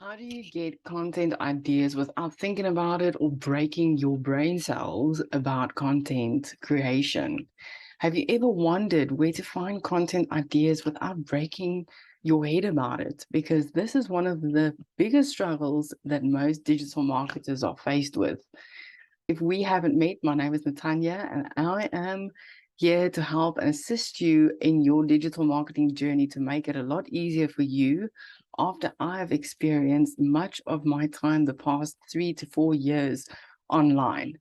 How do you get content ideas without thinking about it or breaking your brain cells about content creation? Have you ever wondered where to find content ideas without breaking your head about it? Because this is one of the biggest struggles that most digital marketers are faced with. If we haven't met, my name is Natanya, and I am here to help and assist you in your digital marketing journey to make it a lot easier for you after I've experienced much of my time the past 3 to 4 years online.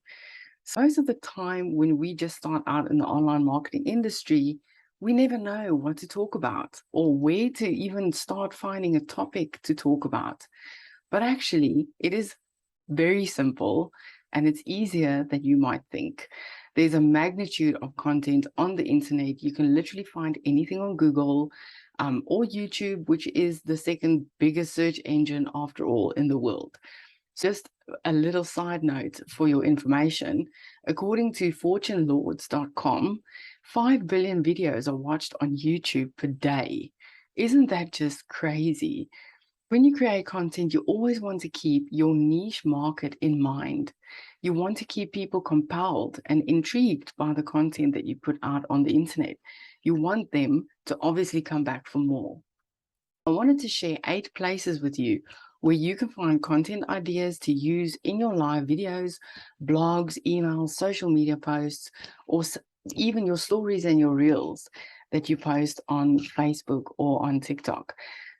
So most of the time when we just start out in the online marketing industry, we never know what to talk about or where to even start finding a topic to talk about. But actually, it is very simple and it's easier than you might think. There's a magnitude of content on the internet. You can literally find anything on Google or YouTube, which is the second biggest search engine after all in the world. Just a little side note for your information. According to fortunelords.com, 5 billion videos are watched on YouTube per day. Isn't that just crazy? When you create content, you always want to keep your niche market in mind. You want to keep people compelled and intrigued by the content that you put out on the internet. You want them to obviously come back for more. I wanted to share 8 places with you where you can find content ideas to use in your live videos, blogs, emails, social media posts, or even your stories and your reels that you post on Facebook or on TikTok.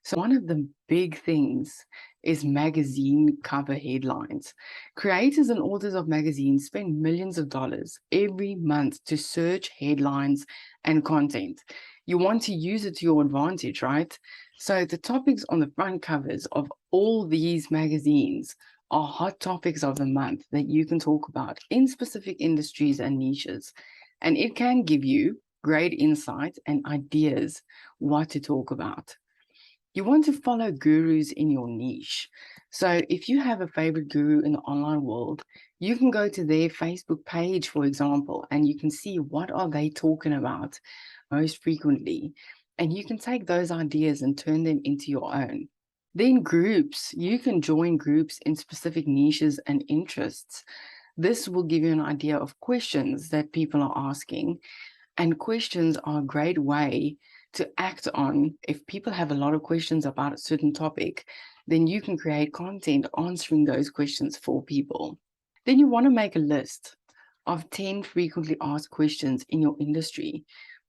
So one of the big things is magazine cover headlines. Creators and authors of magazines spend millions of dollars every month to search headlines and content. You want to use it to your advantage, right? So the topics on the front covers of all these magazines are hot topics of the month that you can talk about in specific industries and niches. And it can give you great insight and ideas what to talk about. You want to follow gurus in your niche. So if you have a favorite guru in the online world, you can go to their Facebook page, for example, and you can see what are they talking about most frequently. And you can take those ideas and turn them into your own. Then groups, you can join groups in specific niches and interests. This will give you an idea of questions that people are asking. And questions are a great way to act on. If people have a lot of questions about a certain topic, then you can create content answering those questions for people. Then you want to make a list of 10 frequently asked questions in your industry.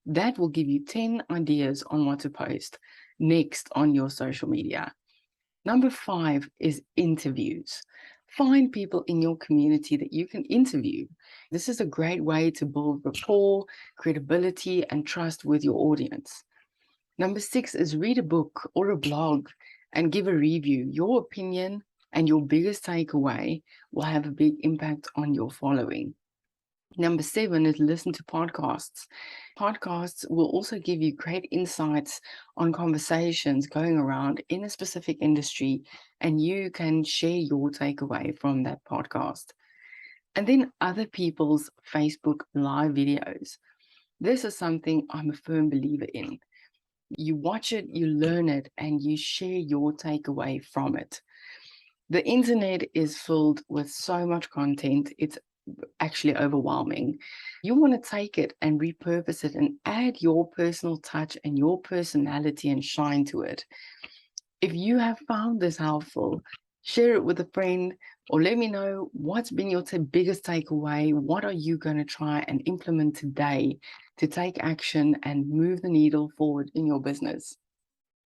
That will give you 10 ideas on what to post next on your social media. Number 5 is interviews. Find people in your community that you can interview. This is a great way to build rapport, credibility, and trust with your audience. Number 6 is read a book or a blog and give a review. Your opinion and your biggest takeaway will have a big impact on your following. Number 7 is listen to podcasts. Podcasts will also give you great insights on conversations going around in a specific industry, and you can share your takeaway from that podcast. And then other people's Facebook live videos. This is something I'm a firm believer in. You watch it, you learn it, and you share your takeaway from it. The internet is filled with so much content. It's actually overwhelming. You want to take it and repurpose it and add your personal touch and your personality and shine to it. If you have found this helpful, share it with a friend or let me know what's been your biggest takeaway. What are you going to try and implement today to take action and move the needle forward in your business?